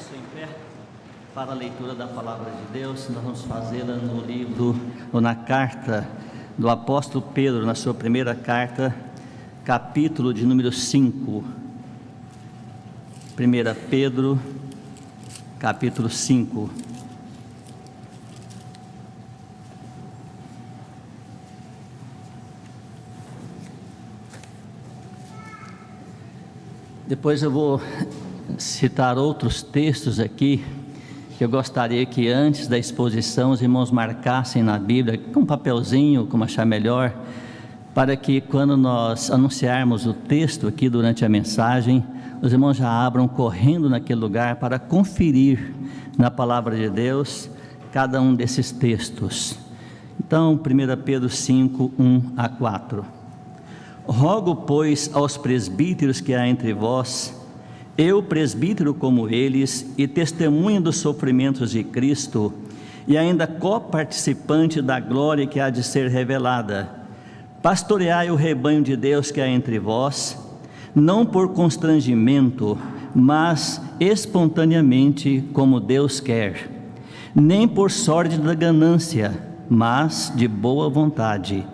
Permaneçam em pé para a leitura da palavra de Deus. Nós vamos fazê-la no livro, ou na carta do apóstolo Pedro, na sua primeira carta, capítulo de número 5. 1 Pedro, capítulo 5. Depois eu vou citar outros textos aqui, que eu gostaria que antes da exposição os irmãos marcassem na Bíblia, com um papelzinho, como achar melhor, para que quando nós anunciarmos o texto aqui durante a mensagem, os irmãos já abram correndo naquele lugar para conferir na palavra de Deus cada um desses textos. Então, 1 Pedro 5, 1 a 4. Rogo, pois, aos presbíteros que há entre vós, eu, presbítero como eles, e testemunha dos sofrimentos de Cristo, e ainda coparticipante da glória que há de ser revelada, pastoreai o rebanho de Deus que há entre vós, não por constrangimento, mas espontaneamente, como Deus quer, nem por sórdida ganância, mas de boa vontade,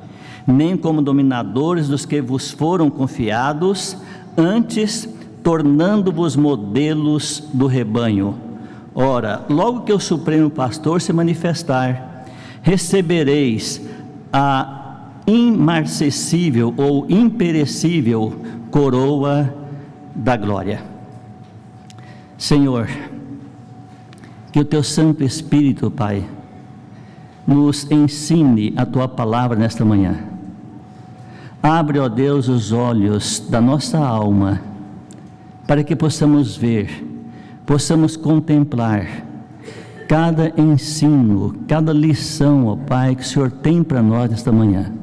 nem como dominadores dos que vos foram confiados, antes tornando-vos modelos do rebanho. Ora, logo que o Supremo Pastor se manifestar, recebereis a imarcessível ou imperecível coroa da glória. Senhor, que o Teu Santo Espírito, Pai, nos ensine a Tua palavra nesta manhã. Abre, ó Deus, os olhos da nossa alma, para que possamos ver, possamos contemplar cada ensino, cada lição, ó Pai, que o Senhor tem para nós nesta manhã.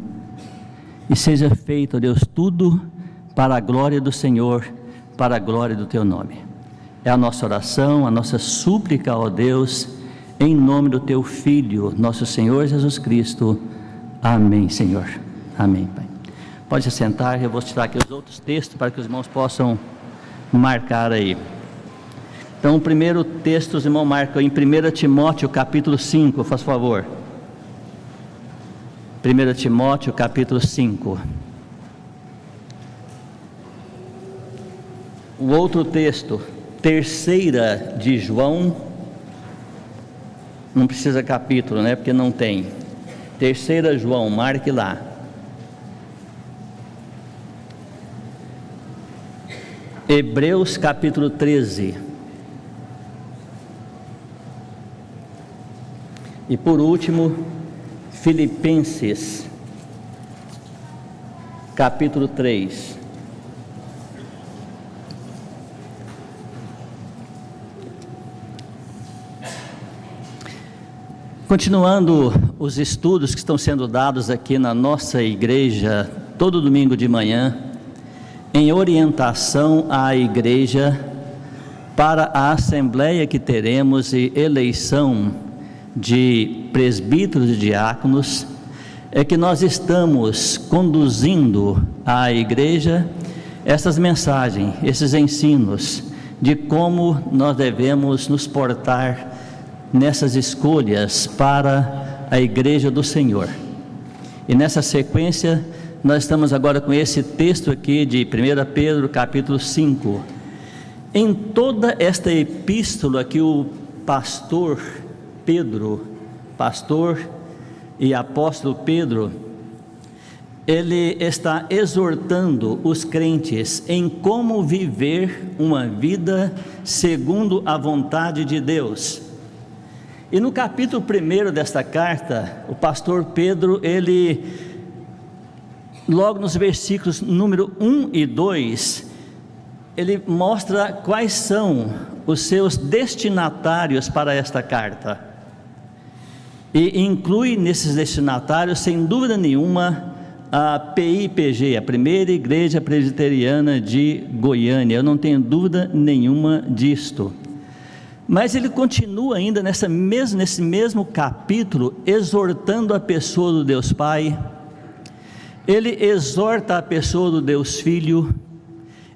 E seja feito, ó Deus, tudo para a glória do Senhor, para a glória do Teu nome. É a nossa oração, a nossa súplica, ó Deus, em nome do Teu Filho, nosso Senhor Jesus Cristo. Amém, Senhor. Amém, Pai. Pode se sentar, eu vou tirar aqui os outros textos para que os irmãos possam marcar aí. Então, o primeiro texto os irmãos marcam em 1 Timóteo capítulo 5, faz favor. 1 Timóteo capítulo 5. O outro texto, 3 de João, não precisa capítulo, né? Porque não tem. 3 João, marque lá. Hebreus capítulo 13. E por último, Filipenses capítulo 3. Continuando os estudos que estão sendo dados aqui na nossa igreja, todo domingo de manhã, em orientação à igreja para a assembleia que teremos e eleição de presbíteros e diáconos, é que nós estamos conduzindo à igreja essas mensagens, esses ensinos de como nós devemos nos portar nessas escolhas para a igreja do Senhor. E nessa sequência nós estamos agora com esse texto aqui de 1 Pedro capítulo 5. Em toda esta epístola que o pastor Pedro, pastor e apóstolo Pedro, ele está exortando os crentes em como viver uma vida segundo a vontade de Deus. E no capítulo 1 desta carta, o pastor Pedro, ele logo nos versículos número 1 e 2, ele mostra quais são os seus destinatários para esta carta, e inclui nesses destinatários, sem dúvida nenhuma, a PIPG, a Primeira Igreja Presbiteriana de Goiânia. Eu não tenho dúvida nenhuma disto. Mas ele continua ainda nesse mesmo capítulo, exortando a pessoa do Deus Pai. Ele exorta a pessoa do Deus Filho,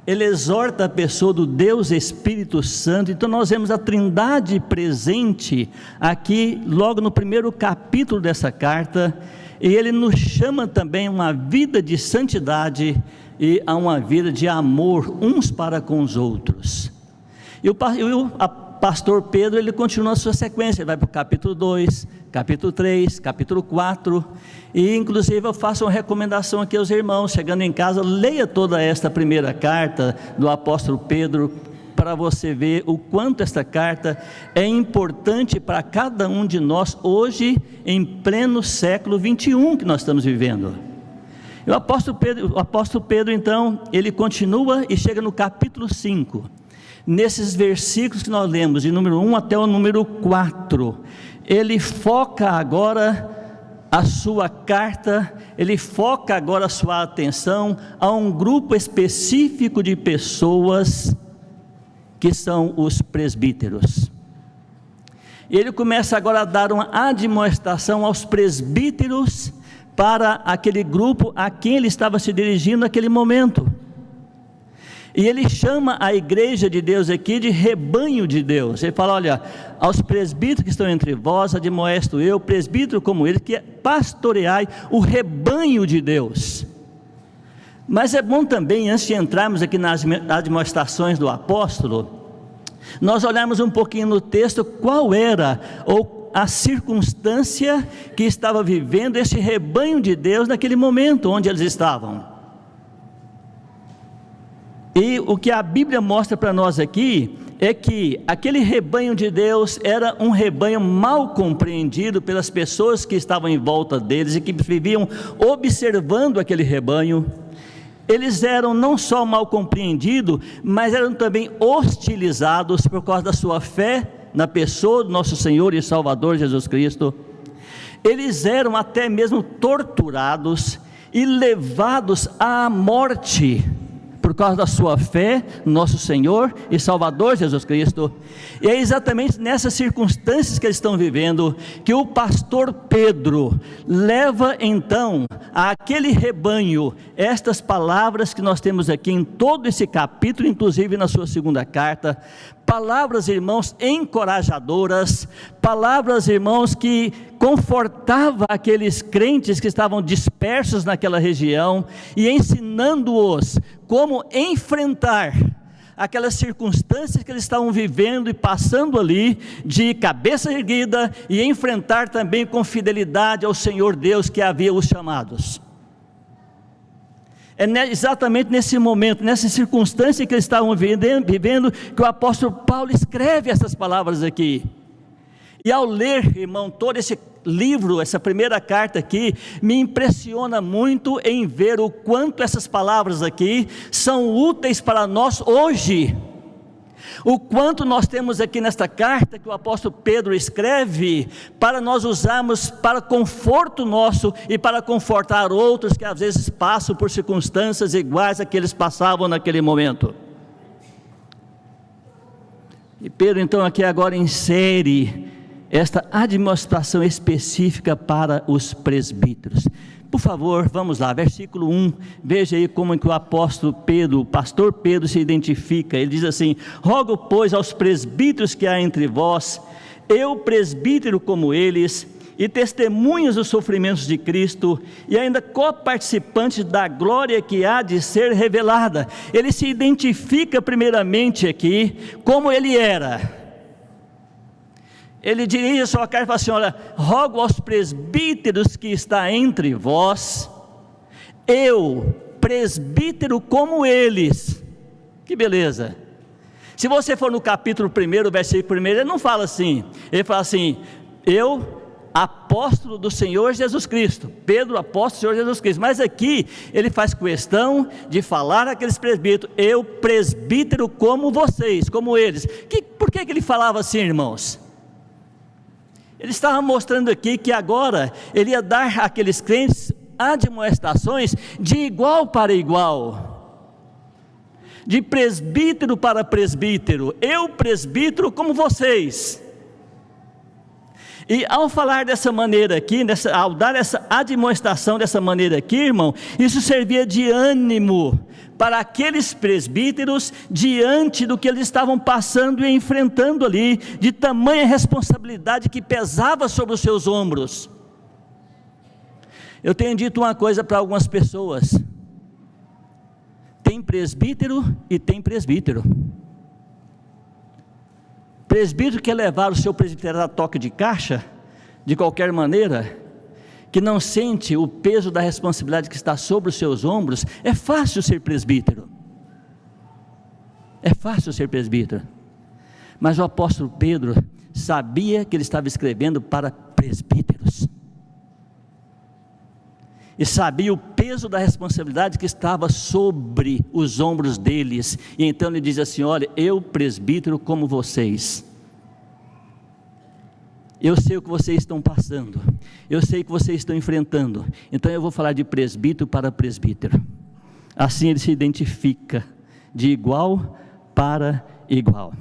ele exorta a pessoa do Deus Espírito Santo. Então nós vemos a Trindade presente aqui, logo no primeiro capítulo dessa carta, e ele nos chama também a uma vida de santidade e a uma vida de amor uns para com os outros. E o pastor Pedro, ele continua a sua sequência, ele vai para o capítulo 2, capítulo 3, capítulo 4, e inclusive eu faço uma recomendação aqui aos irmãos, chegando em casa, leia toda esta primeira carta do apóstolo Pedro, para você ver o quanto esta carta é importante para cada um de nós, hoje, em pleno século 21 que nós estamos vivendo. E o apóstolo Pedro, então, ele continua e chega no capítulo 5, nesses versículos que nós lemos, de número 1 até o número 4, ele foca agora a sua carta, ele foca agora a sua atenção a um grupo específico de pessoas, que são os presbíteros. E ele começa agora a dar uma admoestação aos presbíteros, para aquele grupo a quem ele estava se dirigindo naquele momento. E ele chama a igreja de Deus aqui de rebanho de Deus. Ele fala: olha, aos presbíteros que estão entre vós, admoesto eu, presbítero como ele, que pastoreai o rebanho de Deus. Mas é bom também, antes de entrarmos aqui nas admoestações do apóstolo, nós olharmos um pouquinho no texto qual era a circunstância que estava vivendo esse rebanho de Deus naquele momento onde eles estavam. E o que a Bíblia mostra para nós aqui é que aquele rebanho de Deus era um rebanho mal compreendido pelas pessoas que estavam em volta deles e que viviam observando aquele rebanho. Eles eram não só mal compreendidos, mas eram também hostilizados por causa da sua fé na pessoa do nosso Senhor e Salvador Jesus Cristo. Eles eram até mesmo torturados e levados à morte por causa da sua fé no nosso Senhor e Salvador Jesus Cristo. E é exatamente nessas circunstâncias que eles estão vivendo que o pastor Pedro leva então àquele rebanho estas palavras que nós temos aqui em todo esse capítulo, inclusive na sua segunda carta. Palavras, irmãos, encorajadoras, palavras, irmãos, que confortava aqueles crentes que estavam dispersos naquela região e ensinando-os como enfrentar aquelas circunstâncias que eles estavam vivendo e passando ali, de cabeça erguida, e enfrentar também com fidelidade ao Senhor Deus que havia os chamados. É exatamente nesse momento, nessa circunstância que eles estavam vivendo, que o apóstolo Paulo escreve essas palavras aqui. E ao ler, irmão, todo esse livro, essa primeira carta aqui, me impressiona muito em ver o quanto essas palavras aqui são úteis para nós hoje. O quanto nós temos aqui nesta carta que o apóstolo Pedro escreve, para nós usarmos para conforto nosso e para confortar outros que às vezes passam por circunstâncias iguais a que eles passavam naquele momento. E Pedro então aqui agora insere esta admoestação específica para os presbíteros. Por favor, vamos lá, versículo 1, veja aí como que o apóstolo Pedro, o pastor Pedro se identifica. Ele diz assim: rogo pois aos presbíteros que há entre vós, eu presbítero como eles, e testemunhas dos sofrimentos de Cristo, e ainda coparticipantes da glória que há de ser revelada. Ele se identifica primeiramente aqui como ele era. Ele dirige a sua carta e fala assim: olha, rogo aos presbíteros que está entre vós, eu, presbítero como eles. Que beleza! Se você for no capítulo 1, versículo 1, ele não fala assim, ele fala assim: eu, apóstolo do Senhor Jesus Cristo, Pedro, apóstolo do Senhor Jesus Cristo. Mas aqui ele faz questão de falar àqueles presbíteros: eu, presbítero como vocês, como eles. Por que ele falava assim, irmãos? Ele estava mostrando aqui que agora ele ia dar àqueles crentes admoestações de igual para igual, de presbítero para presbítero. Eu, presbítero como vocês. E ao falar dessa maneira aqui, ao dar essa admoestação dessa maneira aqui, irmão, isso servia de ânimo para aqueles presbíteros diante do que eles estavam passando e enfrentando ali, de tamanha responsabilidade que pesava sobre os seus ombros. Eu tenho dito uma coisa para algumas pessoas: tem presbítero e tem presbítero. Presbítero quer levar o seu presbítero a toque de caixa, de qualquer maneira, que não sente o peso da responsabilidade que está sobre os seus ombros. É fácil ser presbítero, é fácil ser presbítero, mas o apóstolo Pedro sabia que ele estava escrevendo para presbíteros, e sabia o peso da responsabilidade que estava sobre os ombros deles, e então ele diz assim: olha, eu presbítero como vocês, eu sei o que vocês estão passando, eu sei o que vocês estão enfrentando, então eu vou falar de presbítero para presbítero. Assim ele se identifica de igual para igual.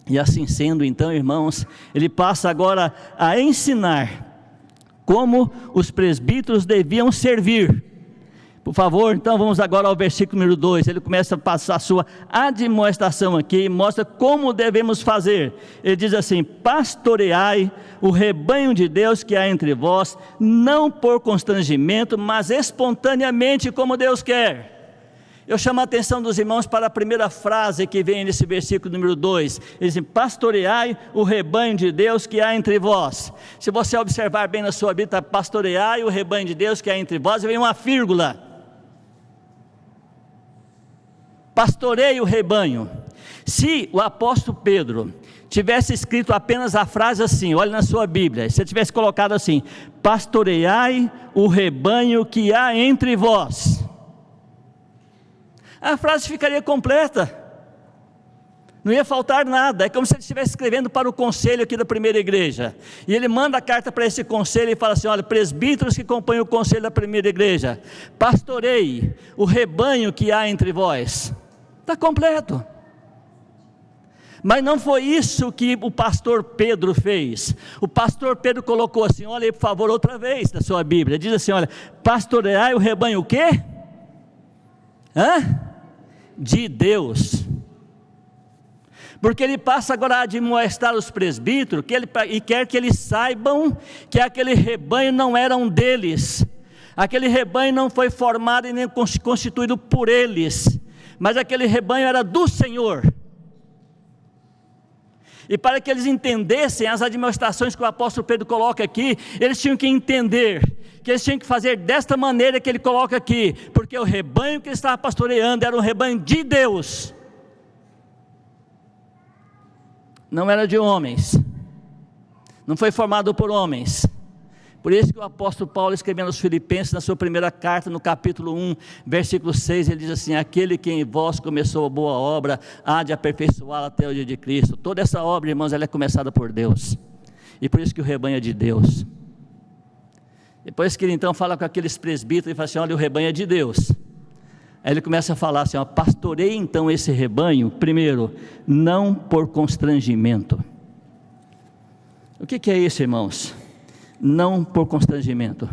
E assim sendo, então, irmãos, ele passa agora a ensinar como os presbíteros deviam servir. Por favor, então vamos agora ao versículo número 2, ele começa a passar a sua admoestação aqui, mostra como devemos fazer. Ele diz assim: pastoreai o rebanho de Deus que há entre vós, não por constrangimento, mas espontaneamente, como Deus quer. Eu chamo a atenção dos irmãos para a primeira frase que vem nesse versículo número 2, ele diz: pastoreai o rebanho de Deus que há entre vós. Se você observar bem na sua Bíblia, pastoreai o rebanho de Deus que há entre vós, vem uma vírgula. Pastoreie o rebanho. Se o apóstolo Pedro tivesse escrito apenas a frase assim, olha na sua Bíblia, se ele tivesse colocado assim: pastoreai o rebanho que há entre vós, a frase ficaria completa, não ia faltar nada. É como se ele estivesse escrevendo para o conselho aqui da primeira igreja, e ele manda a carta para esse conselho e fala assim: olha, presbíteros que compõem o conselho da primeira igreja, pastoreie o rebanho que há entre vós. Está completo. Mas não foi isso que o pastor Pedro fez. O pastor Pedro colocou assim, olha aí por favor outra vez na sua Bíblia, diz assim: olha, pastoreai o rebanho o quê? De Deus. Porque ele passa agora a admoestar os presbíteros, e quer que eles saibam que aquele rebanho não era um deles, aquele rebanho não foi formado e nem constituído por eles, mas aquele rebanho era do Senhor. E para que eles entendessem as admoestações que o apóstolo Pedro coloca aqui, eles tinham que entender que eles tinham que fazer desta maneira que ele coloca aqui, porque o rebanho que ele estava pastoreando era um rebanho de Deus, não era de homens, não foi formado por homens. Por isso que o apóstolo Paulo, escrevendo aos Filipenses, na sua primeira carta, no capítulo 1, versículo 6, ele diz assim: aquele que em vós começou a boa obra, há de aperfeiçoá-la até o dia de Cristo. Toda essa obra, irmãos, ela é começada por Deus, e por isso que o rebanho é de Deus. Depois que ele então fala com aqueles presbíteros, ele fala assim: olha, o rebanho é de Deus. Aí ele começa a falar assim: ó, pastorei então esse rebanho, primeiro, não por constrangimento. O que é isso, irmãos? Não por constrangimento.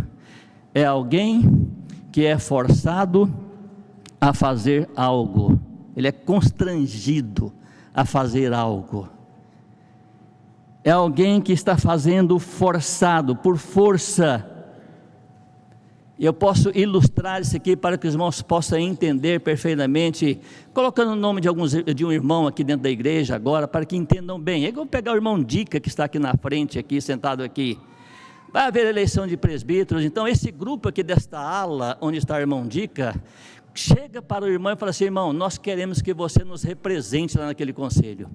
É alguém que é forçado a fazer algo, ele é constrangido a fazer algo. É alguém que está fazendo forçado, por força. Eu posso ilustrar isso aqui para que os irmãos possam entender perfeitamente, colocando o nome de um irmão aqui dentro da igreja agora, para que entendam bem. Eu vou pegar o irmão Dica, que está aqui na frente, aqui, sentado aqui. Vai haver eleição de presbíteros, então esse grupo aqui desta ala, onde está o irmão Dica, chega para o irmão e fala assim: irmão, nós queremos que você nos represente lá naquele conselho,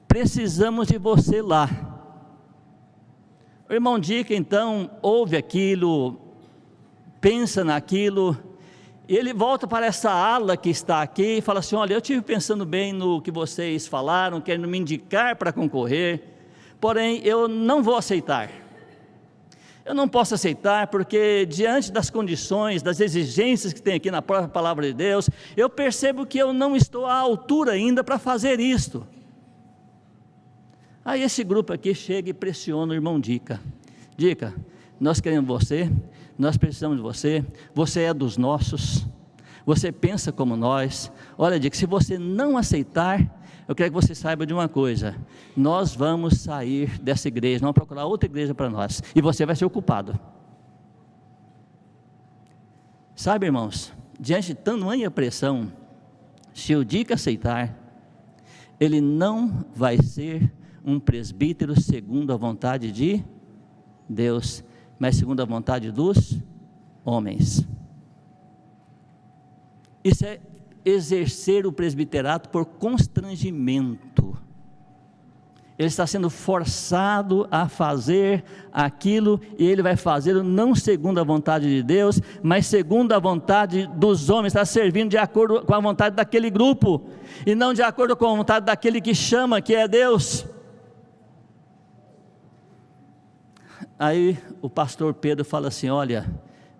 precisamos de você lá. O irmão Dica então ouve aquilo, pensa naquilo, e ele volta para essa ala que está aqui e fala assim: olha, eu estive pensando bem no que vocês falaram, querendo me indicar para concorrer, porém eu não vou aceitar. Eu não posso aceitar porque diante das condições, das exigências que tem aqui na própria palavra de Deus, eu percebo que eu não estou à altura ainda para fazer isto. Aí esse grupo aqui chega e pressiona o irmão Dica. Dica, nós queremos você, nós precisamos de você, você é dos nossos, você pensa como nós. Olha, Dica, se você não aceitar, eu quero que você saiba de uma coisa: nós vamos sair dessa igreja, vamos procurar outra igreja para nós, e você vai ser o culpado. Sabe, irmãos, diante de tamanha pressão, se o Dica aceitar, ele não vai ser um presbítero segundo a vontade de Deus, mas segundo a vontade dos homens. Isso é exercer o presbiterato por constrangimento. Ele está sendo forçado a fazer aquilo, e ele vai fazê-lo não segundo a vontade de Deus, mas segundo a vontade dos homens. Está servindo de acordo com a vontade daquele grupo, e não de acordo com a vontade daquele que chama, que é Deus. Aí o pastor Pedro fala assim: olha,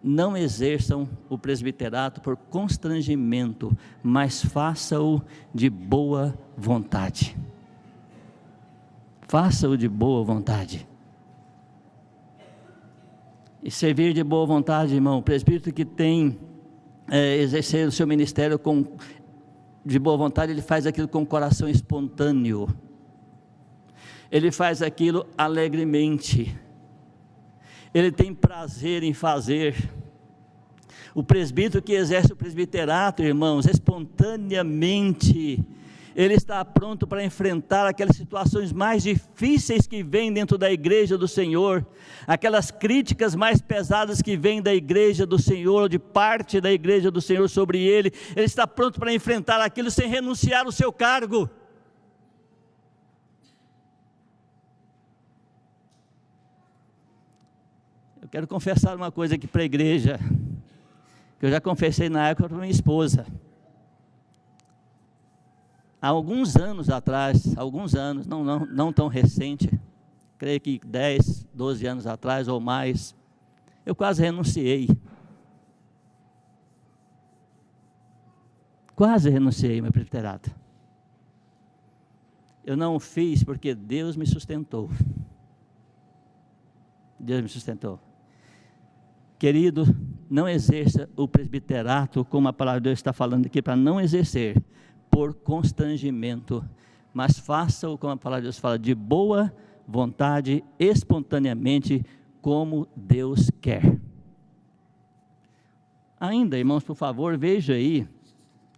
não exerçam o presbiterato por constrangimento, mas faça-o de boa vontade. Faça-o de boa vontade. E servir de boa vontade, irmão, o presbítero que tem exercer o seu ministério de boa vontade, ele faz aquilo com o coração espontâneo, ele faz aquilo alegremente, ele tem prazer em fazer. O presbítero que exerce o presbiterato, irmãos, espontaneamente, ele está pronto para enfrentar aquelas situações mais difíceis que vêm dentro da igreja do Senhor, aquelas críticas mais pesadas que vêm da igreja do Senhor, de parte da igreja do Senhor sobre ele. Ele está pronto para enfrentar aquilo sem renunciar ao seu cargo. Eu quero confessar uma coisa aqui para a igreja, que eu já confessei na época para minha esposa. Há alguns anos atrás, não tão recente, creio que 10, 12 anos atrás ou mais, eu quase renunciei. Quase renunciei meu presbiterato. Eu não o fiz porque Deus me sustentou. Deus me sustentou. Querido, não exerça o presbiterato, como a palavra de Deus está falando aqui, para não exercer por constrangimento, mas faça-o, como a palavra de Deus fala, de boa vontade, espontaneamente, como Deus quer. Ainda, irmãos, por favor, veja aí,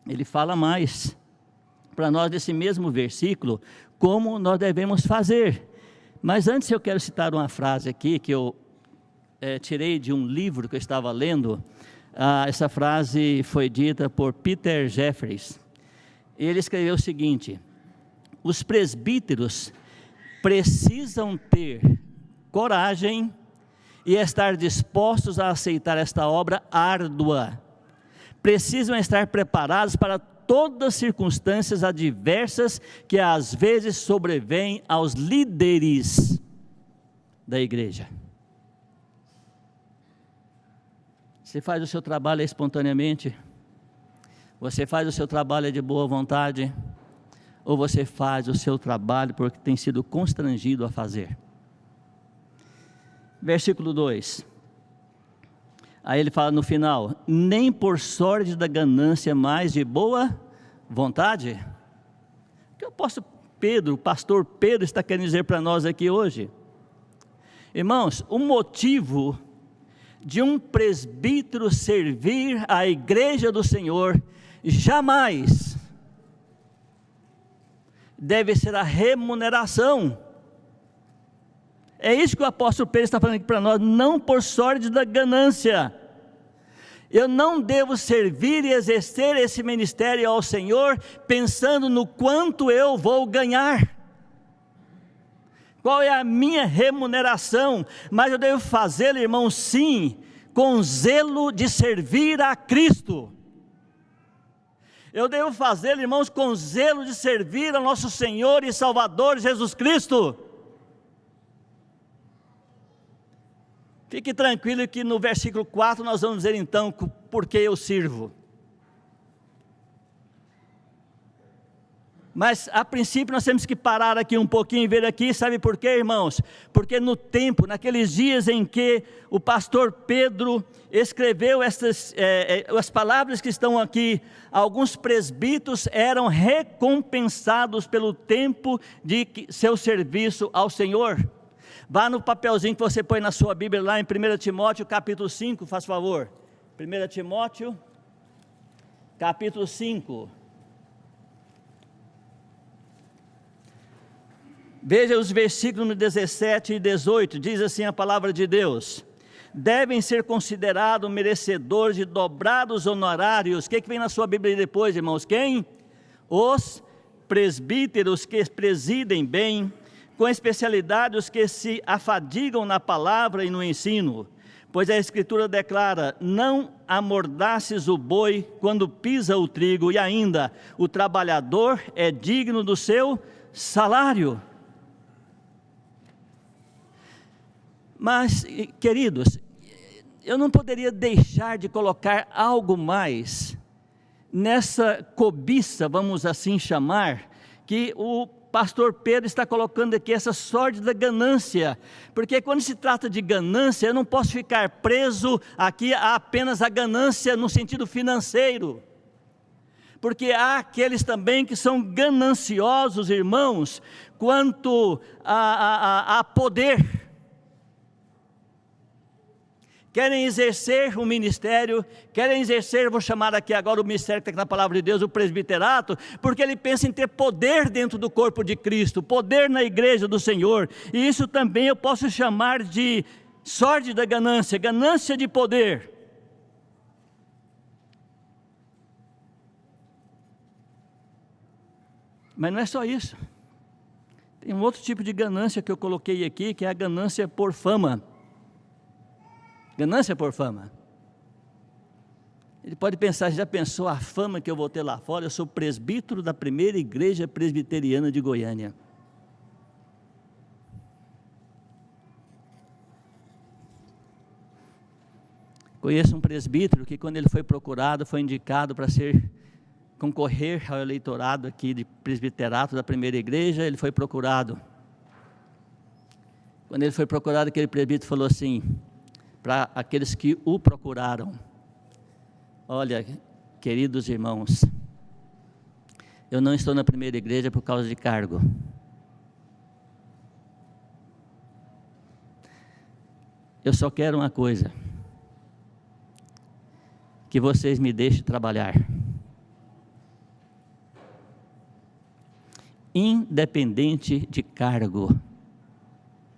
ele fala mais para nós desse mesmo versículo, como nós devemos fazer. Mas antes eu quero citar uma frase aqui, que eu tirei de um livro que eu estava lendo. Essa frase foi dita por Peter Jeffries. Ele escreveu o seguinte: os presbíteros precisam ter coragem e estar dispostos a aceitar esta obra árdua. Precisam estar preparados para todas as circunstâncias adversas que às vezes sobrevêm aos líderes da igreja. Você faz o seu trabalho espontaneamente? Você faz o seu trabalho de boa vontade? Ou você faz o seu trabalho porque tem sido constrangido a fazer? Versículo 2. Aí ele fala no final: nem por sorte da ganância, mas de boa vontade. O que o apóstolo Pedro, o pastor Pedro, está querendo dizer para nós aqui hoje? Irmãos, o motivo de um presbítero servir a igreja do Senhor jamais deve ser a remuneração. É isso que o apóstolo Pedro está falando aqui para nós: não por sorte da ganância. Eu não devo servir e exercer esse ministério ao Senhor pensando no quanto eu vou ganhar, qual é a minha remuneração, mas eu devo fazê-lo, irmão, sim, com zelo de servir a Cristo. Eu devo fazê-lo, irmãos, com zelo de servir ao nosso Senhor e Salvador Jesus Cristo. Fique tranquilo que no versículo 4 nós vamos ver então por que eu sirvo. Mas a princípio nós temos que parar aqui um pouquinho e ver aqui, sabe por quê, irmãos? Porque no tempo, naqueles dias em que o pastor Pedro escreveu as palavras que estão aqui, alguns presbíteros eram recompensados pelo tempo de seu serviço ao Senhor. Vá no papelzinho que você põe na sua Bíblia lá em 1 Timóteo capítulo 5, faz favor. 1 Timóteo capítulo 5. Veja os versículos 17 e 18, diz assim a palavra de Deus: devem ser considerados merecedores de dobrados honorários. O que vem na sua Bíblia depois, irmãos? Quem? Os presbíteros que presidem bem, com especialidade os que se afadigam na palavra e no ensino. Pois a Escritura declara: não amordaces o boi quando pisa o trigo, e ainda, o trabalhador é digno do seu salário. Mas, queridos, eu não poderia deixar de colocar algo mais nessa cobiça, vamos assim chamar, que o pastor Pedro está colocando aqui, essa sorte da ganância, porque quando se trata de ganância, eu não posso ficar preso aqui a apenas a ganância no sentido financeiro, porque há aqueles também que são gananciosos, irmãos, quanto a poder. Querem exercer o ministério, querem exercer, vou chamar aqui agora o ministério que está aqui na palavra de Deus, o presbiterato, porque ele pensa em ter poder dentro do corpo de Cristo, poder na igreja do Senhor, e isso também eu posso chamar de sorte da ganância, ganância de poder. Mas não é só isso, tem um outro tipo de ganância que eu coloquei aqui, que é a ganância por fama. Ganância por fama. Ele pode pensar: já pensou a fama que eu vou ter lá fora? Eu sou presbítero da primeira igreja presbiteriana de Goiânia. Conheço um presbítero que, quando ele foi procurado, foi indicado para concorrer ao eleitorado aqui de presbiterato da primeira igreja. Ele foi procurado. Quando ele foi procurado, aquele presbítero falou assim para aqueles que o procuraram: olha, queridos irmãos, eu não estou na primeira igreja por causa de cargo. Eu só quero uma coisa: que vocês me deixem trabalhar, independente de cargo.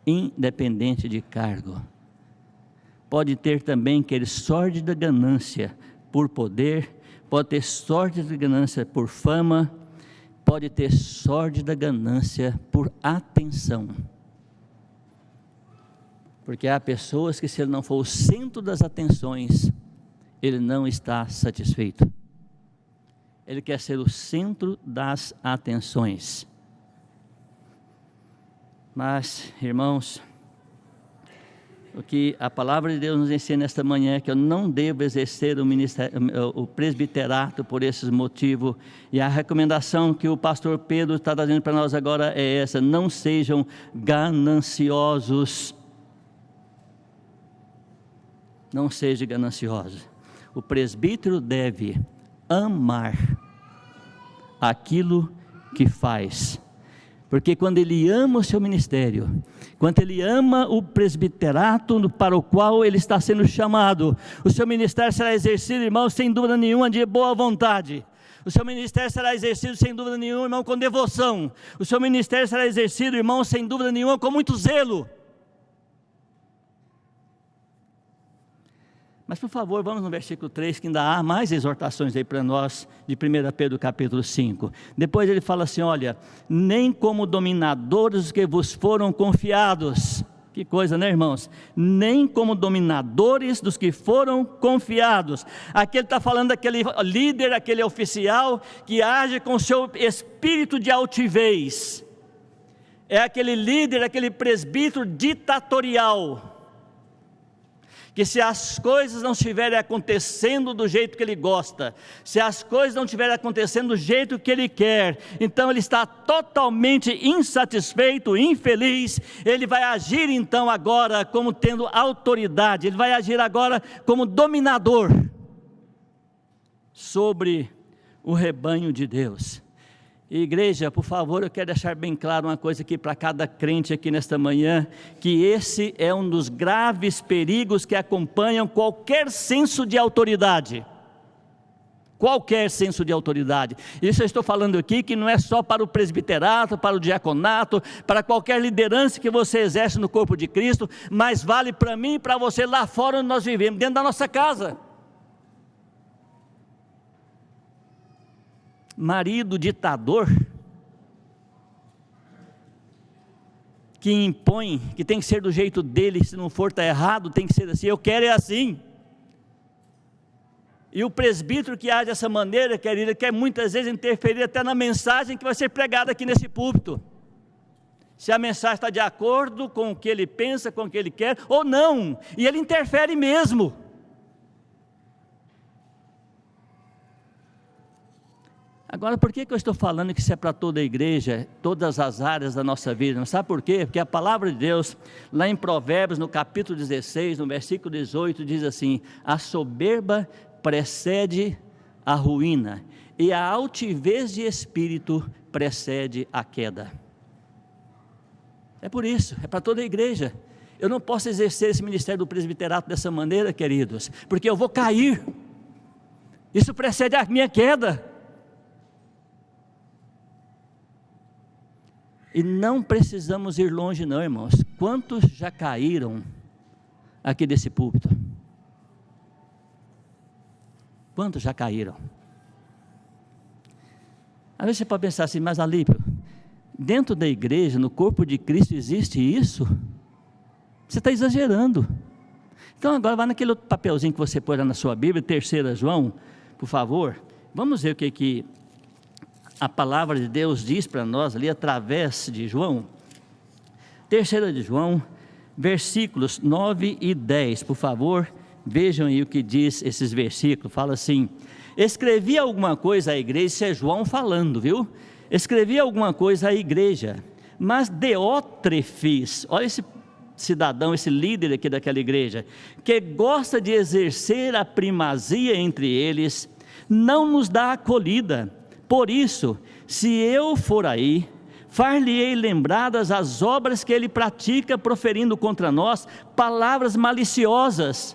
Independente de cargo. Pode ter também aquele sorte da ganância por poder, pode ter sorte da ganância por fama, pode ter sorte da ganância por atenção. Porque há pessoas que, se ele não for o centro das atenções, ele não está satisfeito. Ele quer ser o centro das atenções. Mas, irmãos, o que a palavra de Deus nos ensina nesta manhã é que eu não devo exercer o presbiterato por esses motivos, e a recomendação que o pastor Pedro está trazendo para nós agora é essa: não sejam gananciosos. Não seja ganancioso. O presbítero deve amar aquilo que faz. Porque quando ele ama o seu ministério, quando ele ama o presbiterato para o qual ele está sendo chamado, o seu ministério será exercido, irmão, sem dúvida nenhuma, de boa vontade. O seu ministério será exercido, sem dúvida nenhuma, irmão, com devoção. O seu ministério será exercido, irmão, sem dúvida nenhuma, com muito zelo. Mas, por favor, vamos no versículo 3, que ainda há mais exortações aí para nós, de 1 Pedro capítulo 5. Depois ele fala assim: olha, nem como dominadores que vos foram confiados. Que coisa, né, irmãos? Nem como dominadores dos que foram confiados. Aqui ele está falando daquele líder, aquele oficial, que age com o seu espírito de altivez. É aquele líder, aquele presbítero ditatorial, que se as coisas não estiverem acontecendo do jeito que ele gosta, se as coisas não estiverem acontecendo do jeito que ele quer, então ele está totalmente insatisfeito, infeliz. Ele vai agir então agora como tendo autoridade, ele vai agir agora como dominador sobre o rebanho de Deus. Igreja, por favor, eu quero deixar bem claro uma coisa aqui para cada crente aqui nesta manhã, que esse é um dos graves perigos que acompanham qualquer senso de autoridade. Qualquer senso de autoridade. Isso eu estou falando aqui que não é só para o presbiterato, para o diaconato, para qualquer liderança que você exerce no corpo de Cristo, mas vale para mim e para você lá fora onde nós vivemos, dentro da nossa casa. Marido ditador, que impõe, que tem que ser do jeito dele, se não for está errado, tem que ser assim, eu quero é assim. E o presbítero que age dessa maneira, querido, quer muitas vezes interferir até na mensagem que vai ser pregada aqui nesse púlpito. Se a mensagem está de acordo com o que ele pensa, com o que ele quer, ou não, e ele interfere mesmo. Agora, por que eu estou falando que isso é para toda a igreja, todas as áreas da nossa vida? Não sabe por quê? Porque a palavra de Deus, lá em Provérbios, no capítulo 16, no versículo 18, diz assim: a soberba precede a ruína, e a altivez de espírito precede a queda. É por isso, é para toda a igreja. Eu não posso exercer esse ministério do presbiterato dessa maneira, queridos, porque eu vou cair. Isso precede a minha queda. E não precisamos ir longe não, irmãos. Quantos já caíram aqui desse púlpito? Quantos já caíram? Às vezes você pode pensar assim, mas Alípio, dentro da igreja, no corpo de Cristo existe isso? Você está exagerando. Então agora vai naquele outro papelzinho que você pôs lá na sua Bíblia, 3 João, por favor. Vamos ver o que a palavra de Deus diz para nós ali através de João. 3 de João, versículos 9 e 10, por favor, vejam aí o que diz esses versículos. Fala assim: escrevi alguma coisa à igreja, isso é João falando, viu? Escrevi alguma coisa à igreja, mas Diótrefes, olha esse cidadão, esse líder aqui daquela igreja, que gosta de exercer a primazia entre eles, não nos dá acolhida. Por isso, se eu for aí, far-lhe-ei lembradas as obras que ele pratica, proferindo contra nós palavras maliciosas.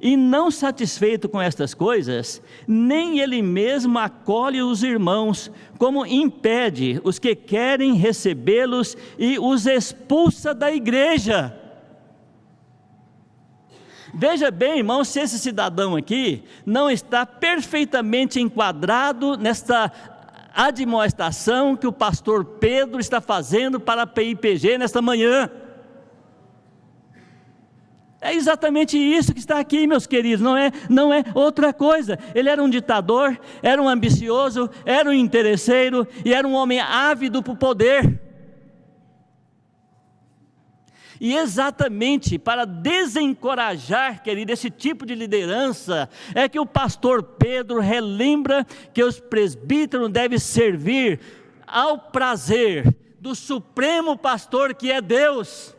E não satisfeito com estas coisas, nem ele mesmo acolhe os irmãos, como impede os que querem recebê-los e os expulsa da igreja. Veja bem, irmão, se esse cidadão aqui não está perfeitamente enquadrado nesta admoestação que o pastor Pedro está fazendo para a PIPG nesta manhã. É exatamente isso que está aqui, meus queridos, não é outra coisa. Ele era um ditador, era um ambicioso, era um interesseiro e era um homem ávido por poder. E exatamente para desencorajar, querido, esse tipo de liderança, é que o pastor Pedro relembra que os presbíteros devem servir ao prazer do supremo pastor que é Deus.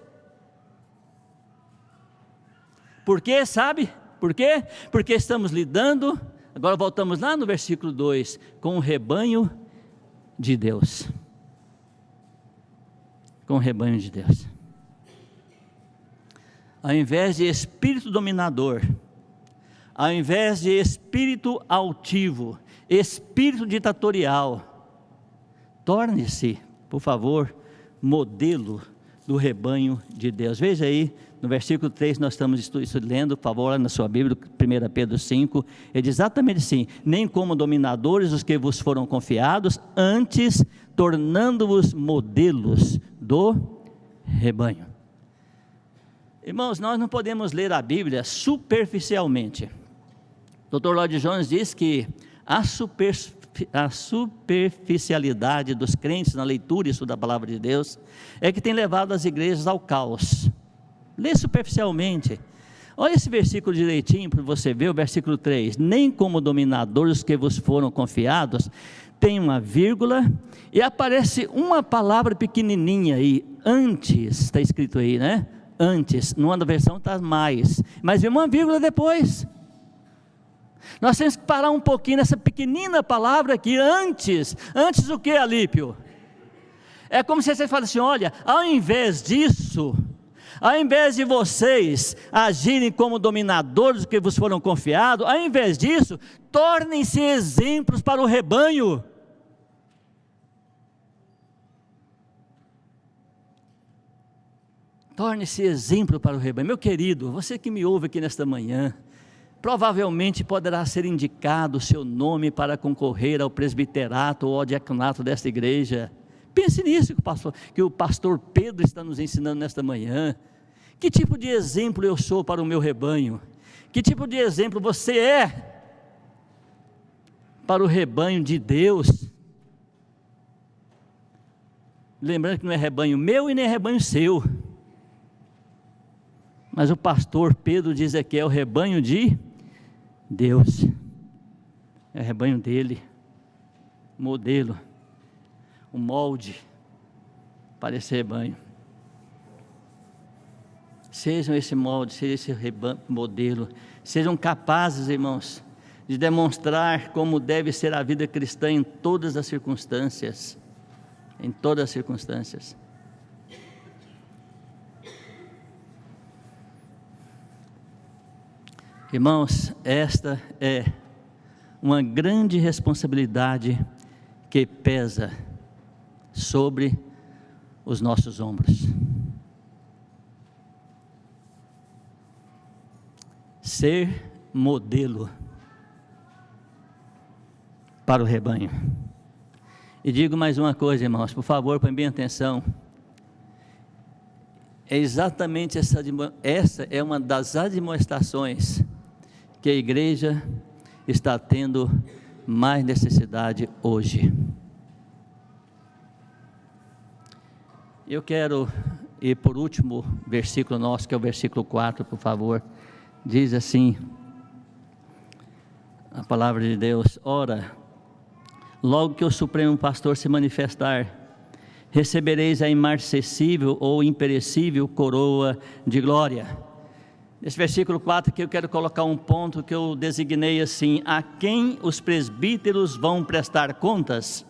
Por quê, sabe? Por quê? Porque estamos lidando, agora voltamos lá no versículo 2, com o rebanho de Deus. Com o rebanho de Deus. Ao invés de espírito dominador, ao invés de espírito altivo, espírito ditatorial, torne-se, por favor, modelo do rebanho de Deus. Veja aí, no versículo 3, nós estamos lendo, por favor, na sua Bíblia, 1 Pedro 5, ele diz exatamente assim: nem como dominadores os que vos foram confiados, antes tornando-vos modelos do rebanho. Irmãos, nós não podemos ler a Bíblia superficialmente. O Dr. Lloyd Jones diz que a superficialidade dos crentes na leitura e estudo da palavra de Deus é que tem levado as igrejas ao caos. Lê superficialmente. Olha esse versículo direitinho para você ver, o versículo 3. Nem como dominadores que vos foram confiados, tem uma vírgula, e aparece uma palavra pequenininha aí, antes, está escrito aí, né? Antes, numa versão está mais, mas vem uma vírgula depois. Nós temos que parar um pouquinho nessa pequenina palavra aqui, antes. Antes o que, Alípio? É como se você falasse assim, olha, ao invés disso, ao invés de vocês agirem como dominadores que vos foram confiados, ao invés disso, tornem-se exemplos para o rebanho. Torne-se exemplo para o rebanho. Meu querido, você que me ouve aqui nesta manhã, provavelmente poderá ser indicado o seu nome para concorrer ao presbiterato ou ao diaconato desta igreja. Pense nisso que o pastor Pedro está nos ensinando nesta manhã. Que tipo de exemplo eu sou para o meu rebanho? Que tipo de exemplo você é para o rebanho de Deus? Lembrando que não é rebanho meu e nem é rebanho seu, mas o pastor Pedro diz aqui, é o rebanho de Deus, é o rebanho dele, modelo, o molde para esse rebanho. Sejam esse molde, sejam esse modelo, sejam capazes, irmãos, de demonstrar como deve ser a vida cristã em todas as circunstâncias, em todas as circunstâncias. Irmãos, esta é uma grande responsabilidade que pesa sobre os nossos ombros. Ser modelo para o rebanho. E digo mais uma coisa, irmãos, por favor, prestem bem atenção. É exatamente essa é uma das admoestações que a igreja está tendo mais necessidade hoje. Eu quero ir por último versículo nosso, que é o versículo 4, por favor. Diz assim a palavra de Deus: ora, logo que o Supremo Pastor se manifestar, recebereis a imarcessível ou imperecível coroa de glória. Nesse versículo 4 aqui eu quero colocar um ponto que eu designei assim: a quem os presbíteros vão prestar contas?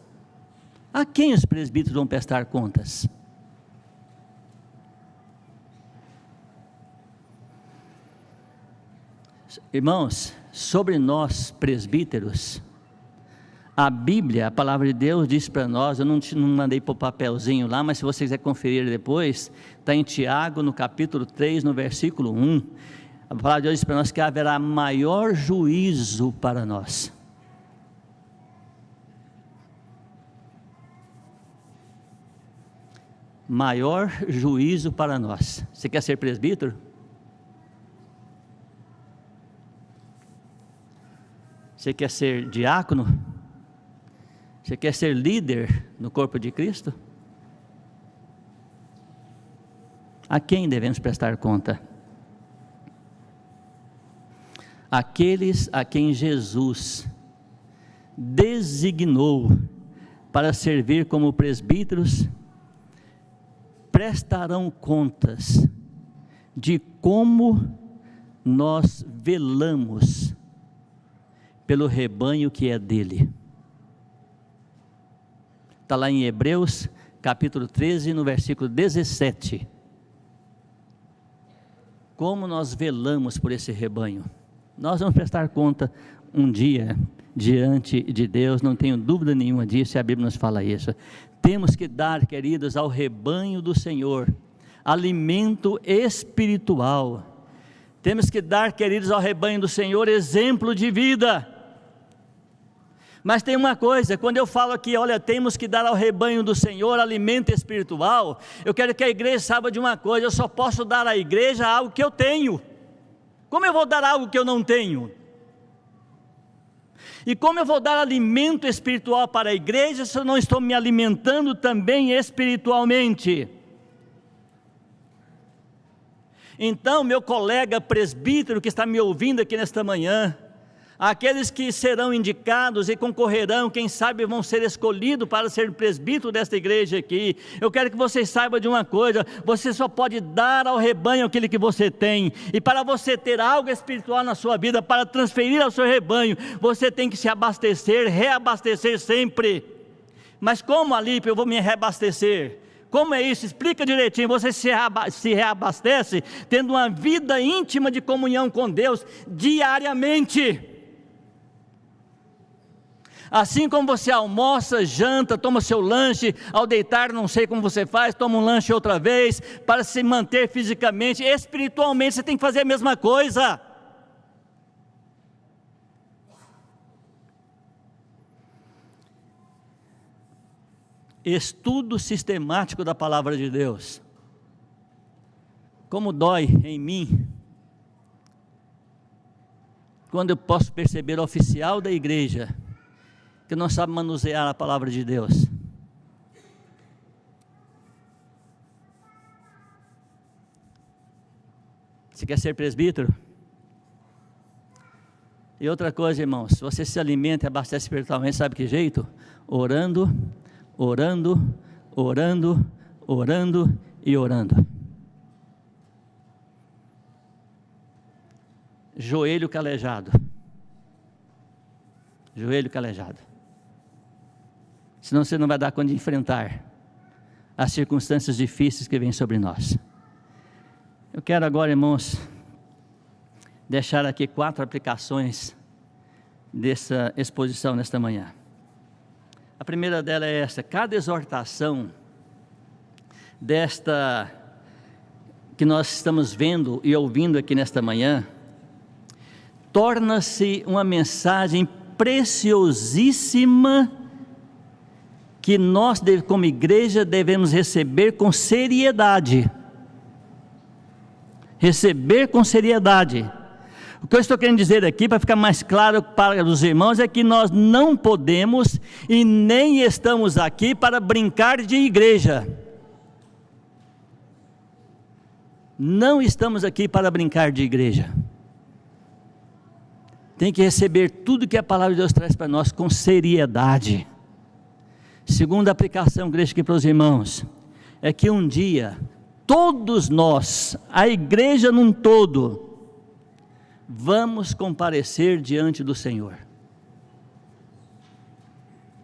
A quem os presbíteros vão prestar contas? Irmãos, sobre nós presbíteros, a Bíblia, a palavra de Deus diz para nós, eu não mandei para o papelzinho lá, mas se você quiser conferir depois, está em Tiago, no capítulo 3, no versículo 1, a palavra de Deus diz para nós que haverá maior juízo para nós. Maior juízo para nós. Você quer ser presbítero? Você quer ser diácono? Você quer ser líder no corpo de Cristo? A quem devemos prestar conta? Aqueles a quem Jesus designou para servir como presbíteros, prestarão contas de como nós velamos pelo rebanho que é dele. Está lá em Hebreus, capítulo 13, no versículo 17. Como nós velamos por esse rebanho? Nós vamos prestar conta um dia diante de Deus, não tenho dúvida nenhuma disso, e a Bíblia nos fala isso. Temos que dar, queridos, ao rebanho do Senhor alimento espiritual. Temos que dar, queridos, ao rebanho do Senhor exemplo de vida. Mas tem uma coisa, quando eu falo aqui, olha, temos que dar ao rebanho do Senhor alimento espiritual, eu quero que a igreja saiba de uma coisa: eu só posso dar à igreja algo que eu tenho. Como eu vou dar algo que eu não tenho? E como eu vou dar alimento espiritual para a igreja se eu não estou me alimentando também espiritualmente? Então, meu colega presbítero que está me ouvindo aqui nesta manhã, aqueles que serão indicados e concorrerão, quem sabe vão ser escolhidos para ser presbítero desta igreja aqui, eu quero que vocês saibam de uma coisa: você só pode dar ao rebanho aquilo que você tem, e para você ter algo espiritual na sua vida, para transferir ao seu rebanho, você tem que se abastecer, reabastecer sempre. Mas como, Alípio, eu vou me reabastecer? Como é isso? Explica direitinho. Você se reabastece tendo uma vida íntima de comunhão com Deus diariamente. Assim como você almoça, janta, toma seu lanche, ao deitar não sei como você faz, toma um lanche outra vez, para se manter fisicamente, espiritualmente você tem que fazer a mesma coisa. Estudo sistemático da palavra de Deus. Como dói em mim quando eu posso perceber o oficial da igreja que não sabe manusear a palavra de Deus. Você quer ser presbítero? E outra coisa, irmãos, se você se alimenta e abastece espiritualmente, sabe que jeito? Orando, orando, orando, orando e orando. Joelho calejado. Joelho calejado. Senão você não vai dar conta de enfrentar as circunstâncias difíceis que vêm sobre nós. Eu quero agora, irmãos, deixar aqui 4 aplicações dessa exposição nesta manhã. A primeira dela é esta: cada exortação desta que nós estamos vendo e ouvindo aqui nesta manhã, torna-se uma mensagem preciosíssima que nós, como igreja, devemos receber com seriedade. Receber com seriedade. O que eu estou querendo dizer aqui, para ficar mais claro para os irmãos, é que nós não podemos e nem estamos aqui para brincar de igreja. Não estamos aqui para brincar de igreja. Tem que receber tudo que a palavra de Deus traz para nós com seriedade. Segunda aplicação, igreja, aqui para os irmãos, é que um dia, todos nós, a igreja num todo, vamos comparecer diante do Senhor.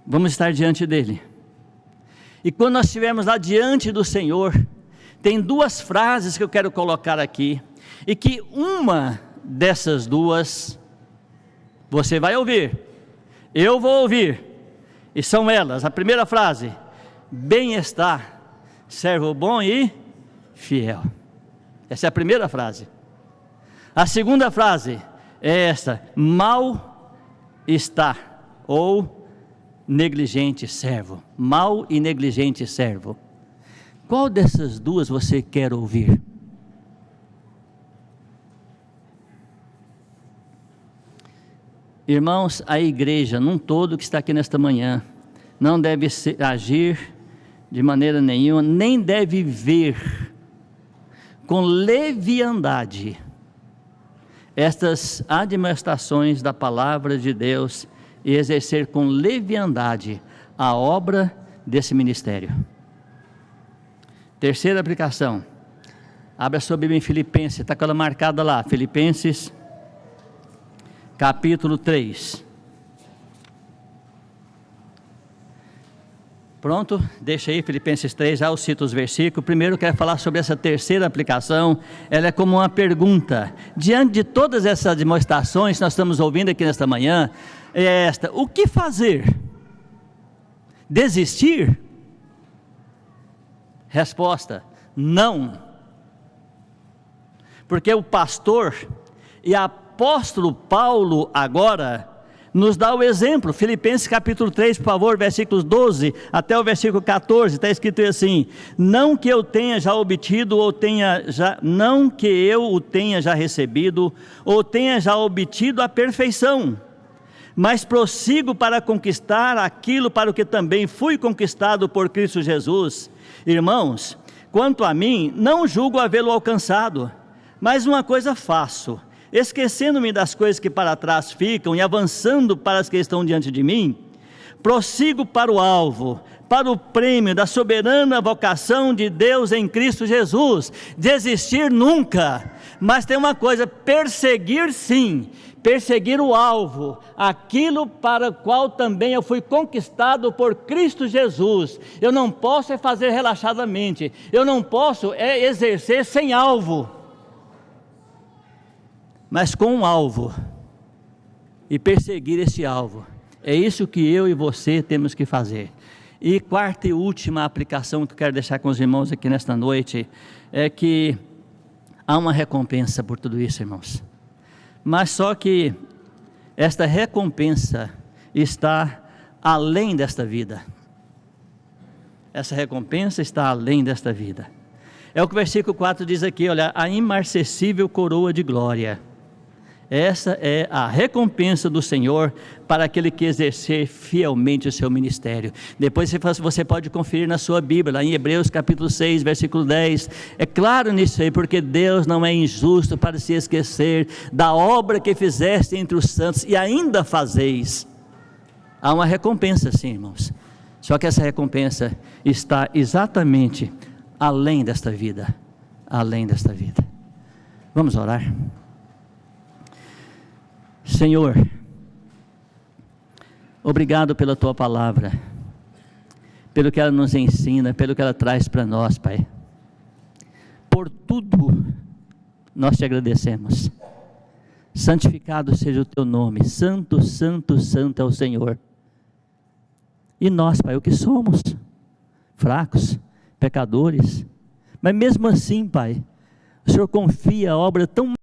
Vamos estar diante dele. E quando nós estivermos lá diante do Senhor, tem 2 frases que eu quero colocar aqui, e que uma dessas 2 você vai ouvir, eu vou ouvir, e são elas. A primeira frase: bem-estar, servo bom e fiel. Essa é a primeira frase. A segunda frase é esta: mal-estar, ou negligente servo. Mal e negligente servo. Qual dessas 2 você quer ouvir? Irmãos, a igreja num todo que está aqui nesta manhã não deve agir de maneira nenhuma, nem deve ver com leviandade estas admoestações da palavra de Deus e exercer com leviandade a obra desse ministério. Terceira aplicação, abra sua Bíblia em Filipenses, está com ela marcada lá, Filipenses capítulo 3. Pronto? Deixa aí Filipenses 3, já eu cito os versículos. Primeiro eu quero falar sobre essa terceira aplicação. Ela é como uma pergunta. Diante de todas essas demonstrações que nós estamos ouvindo aqui nesta manhã, é esta: o que fazer? Desistir? Resposta: não. Porque o pastor e apóstolo Paulo agora nos dá o exemplo. Filipenses capítulo 3, por favor, versículos 12 até o versículo 14, está escrito assim: não que eu tenha já obtido, não que eu o tenha já recebido, ou tenha já obtido a perfeição, mas prossigo para conquistar aquilo para o que também fui conquistado por Cristo Jesus. Irmãos, quanto a mim, não julgo havê-lo alcançado, Mas uma coisa faço, esquecendo-me das coisas que para trás ficam e avançando para as que estão diante de mim, prossigo para o alvo, para o prêmio da soberana vocação de Deus em Cristo Jesus. Desistir nunca, mas tem uma coisa: perseguir sim, perseguir o alvo, aquilo para o qual também eu fui conquistado por Cristo Jesus. Eu não posso fazer relaxadamente, eu não posso exercer sem alvo, mas com um alvo, e perseguir esse alvo. É isso que eu e você temos que fazer. E quarta e última aplicação que eu quero deixar com os irmãos aqui nesta noite, é que há uma recompensa por tudo isso, irmãos. Mas só que esta recompensa está além desta vida. Essa recompensa está além desta vida. É o que o versículo 4 diz aqui, olha: a imarcessível coroa de glória. Essa é a recompensa do Senhor para aquele que exercer fielmente o seu ministério. Depois você pode conferir na sua Bíblia, lá em Hebreus capítulo 6, versículo 10, é claro nisso aí, porque Deus não é injusto para se esquecer da obra que fizeste entre os santos e ainda fazeis. Há uma recompensa sim, irmãos, só que essa recompensa está exatamente além desta vida, além desta vida. Vamos orar. Senhor, obrigado pela Tua palavra, pelo que ela nos ensina, pelo que ela traz para nós, Pai. Por tudo nós te agradecemos. Santificado seja o Teu nome. Santo, santo, santo é o Senhor. E nós, Pai, o que somos? Fracos, pecadores. Mas mesmo assim, Pai, o Senhor confia a obra tão